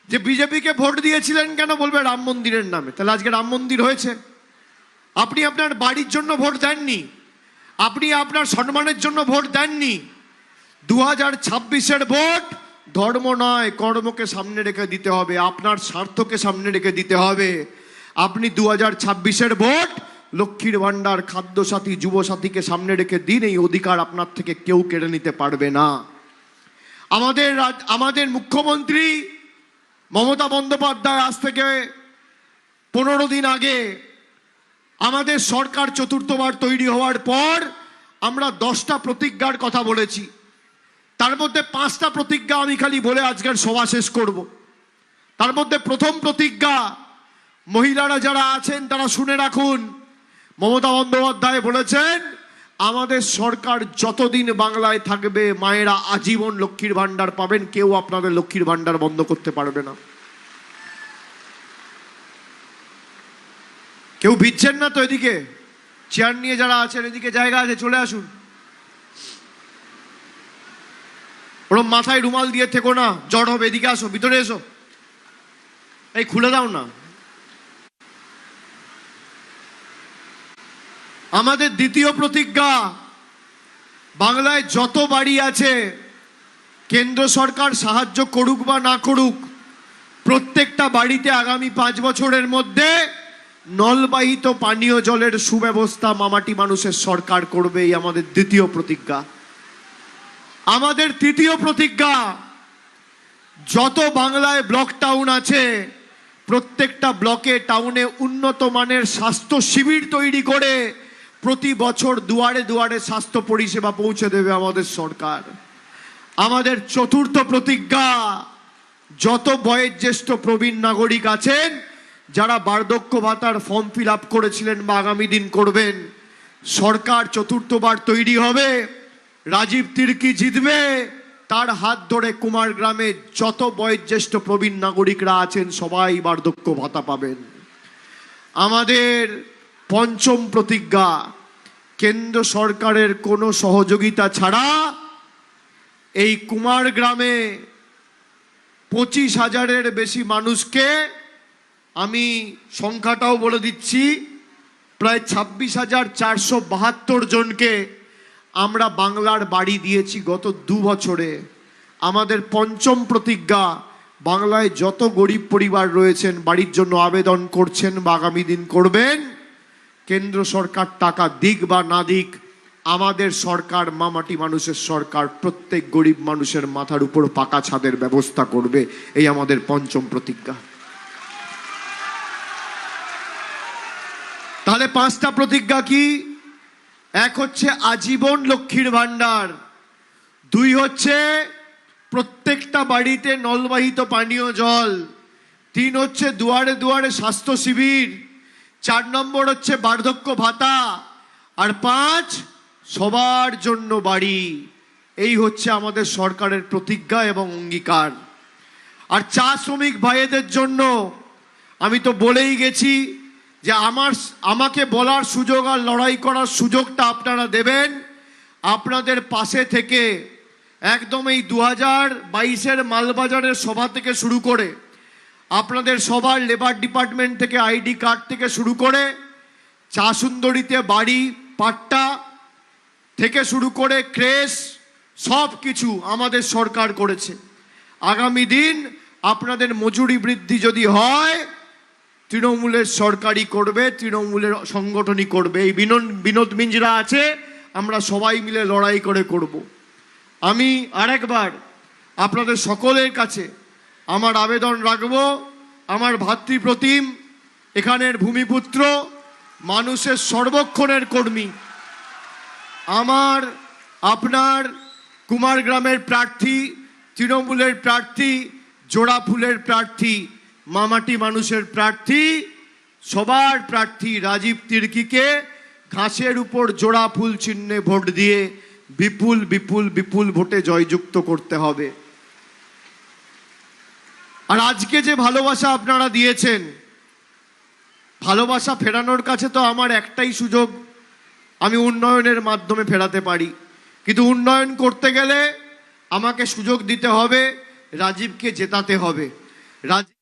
যে বিজেপিকে ভোট দিয়েছিলেন কেন, বলবে রাম মন্দিরের নামে। তাহলে আজকে রাম মন্দির হয়েছে? আপনি আপনার বাড়ির জন্য ভোট দেননি, আপনি আপনার সম্মানের জন্য ভোট দেননি। 2026-এর ভোট ধর্ম নয়, কর্মকে সামনে রেখে দিতে হবে, আপনার স্বার্থকে সামনে রেখে দিতে হবে। আপনি 2026-এর ভোট লক্ষ্মীর ভাণ্ডার, খাদ্যসাথী, যুবসাথীকে সামনে রেখে দিন। এই অধিকার আপনার থেকে কেউ কেড়ে নিতে পারবে না। আমাদের মুখ্যমন্ত্রী মমতা বন্দ্যোপাধ্যায় আজ থেকে 15 দিন আগে আমাদের সরকার চতুর্থবার তৈরি হওয়ার পর আমরা 10টা প্রতিজ্ঞার কথা বলেছি। তার মধ্যে 5টা প্রতিজ্ঞা আমি খালি বলে আজকের সভা শেষ করব। তার মধ্যে প্রথম প্রতিজ্ঞা, মহিলারা যারা আছেন তারা শুনে রাখুন। মমতা বন্দ্যোপাধ্যায় বলেছেন, আমাদের সরকার যতদিন বাংলায় থাকবে মায়েরা আজীবন লক্ষ্মীর ভাণ্ডার পাবেন, কেউ আপনাদের লক্ষ্মীর ভাণ্ডার বন্ধ করতে পারবে না। কেউ ভিজছেন না তো? এদিকে চেয়ার নিয়ে যারা আছেন, এদিকে জায়গা আছে, চলে আসুন। ওরম মাথায় রুমাল দিয়ে থেকো না, জ্বর হবে। এদিকে আসো, ভিতরে এসো। এই খুলে দাও না। আমাদের দ্বিতীয় প্রতিজ্ঞা, বাংলায় যত বাড়ি আছে কেন্দ্র সরকার সাহায্য করুক বা না করুক, প্রত্যেকটা বাড়িতে আগামী 5 বছরের মধ্যে নলবাহিত পানীয় জলের সুব্যবস্থা মামাটি মানুষের সরকার করবে। এই আমাদের দ্বিতীয় প্রতিজ্ঞা। আমাদের তৃতীয় প্রতিজ্ঞা, যত বাংলায় ব্লক টাউন আছে প্রত্যেকটা ব্লকে টাউনে উন্নত মানের স্বাস্থ্য শিবির তৈরি করে প্রতি বছর দুয়ারে দুয়ারে স্বাস্থ্য পরিষেবা পৌঁছে দেবে আমাদের সরকার। আমাদের চতুর্থ প্রতিজ্ঞা, যত বয়োজ্যেষ্ঠ প্রবীণ নাগরিক আছেন যারা বার্ধক্য ভাতার ফর্ম ফিল আপ করেছিলেন বা আগামী দিন করবেন, সরকার চতুর্থবার তৈরি হবে, রাজীব তির্কি জিতবে, তার হাত ধরে কুমারগ্রামে যত বয়োজ্যেষ্ঠ প্রবীণ নাগরিকরা আছেন সবাই বার্ধক্য ভাতা পাবেন। আমাদের পঞ্চম প্রতিজ্ঞা, কেন্দ্র সরকারের কোনো সহযোগিতা ছাড়া এই কুমারগ্রামে 25,000-এর বেশি মানুষকে, আমি সংখ্যাটাও বলে দিচ্ছি, প্রায় 26,472 জনকে আমরা বাংলার বাড়ি দিয়েছি গত 2 বছরে। আমাদের পঞ্চম প্রতিজ্ঞা, বাংলায় যত গরিব পরিবার রয়েছেন বাড়ির জন্য আবেদন করছেন বা আগামী দিন করবেন, কেন্দ্র সরকার টাকা দিক বা না দিক, আমাদের সরকার মামাটি মানুষের সরকার প্রত্যেক গরিব মানুষের মাথার উপর পাকা ছাদের ব্যবস্থা করবে। এই আমাদের পঞ্চম প্রতিজ্ঞা। তাহলে 5টা প্রতিজ্ঞা কি? 1 হচ্ছে আজীবন লক্ষ্মীর ভাণ্ডার, 2 হচ্ছে প্রত্যেকটা বাড়িতে নলবাহিত পানীয় জল, 3 হচ্ছে দুয়ারে দুয়ারে স্বাস্থ্য শিবির, 4 নম্বর হচ্ছে বার্ধক্য ভাতা, আর 5 সবার জন্য বাড়ি। এই হচ্ছে আমাদের সরকারের প্রতিজ্ঞা এবং অঙ্গীকার। আর চা শ্রমিক ভাইদের জন্য আমি তো বলেই গেছি যে আমাকে বলার সুযোগ আর লড়াই করার সুযোগটা আপনারা দেবেন। আপনাদের পাশে থেকে একদম এই 2022-এর মালবাজারের সভা থেকে শুরু করে, আপনাদের সবার লেবার ডিপার্টমেন্ট থেকে আইডি কার্ড থেকে শুরু করে, চা সুন্দরীতে বাড়ি পাট্টা থেকে শুরু করে ক্রেশ, সব কিছু আমাদের সরকার করেছে। আগামী দিন আপনাদের মজুরি বৃদ্ধি যদি হয়, তৃণমূলের সরকারই করবে, তৃণমূলের সংগঠনই করবে। এই বিনোদ মিঞ্জরা আছে, আমরা সবাই মিলে লড়াই করে করব। আমি আরেকবার আপনাদের সকলের কাছে আমার আবেদন রাখব, আমার ভাতৃপ্রতিম, এখানের ভূমিপুত্র, মানুষের সর্বক্ষণের কর্মী, আমার আপনার কুমারগ্রামের প্রার্থী, তৃণমূলের প্রার্থী, জোড়াফুলের প্রার্থী, মামাটি মানুষের প্রার্থী, সবার প্রার্থী রাজীব তির্কিকে ঘাসের উপর জোড়া ফুল চিহ্নে ভোট দিয়ে বিপুল বিপুল বিপুল ভোটে জয়যুক্ত করতে হবে। আর আজকে যে ভালোবাসা আপনারা দিয়েছেন, ভালোবাসা ফেরানোর কাছে তো আমার একটাই সুযোগ, আমি উন্নয়নের মাধ্যমে ফেরাতে পারি। কিন্তু উন্নয়ন করতে গেলে আমাকে সুযোগ দিতে হবে, রাজীবকে জেতাতে হবে। রাজ্য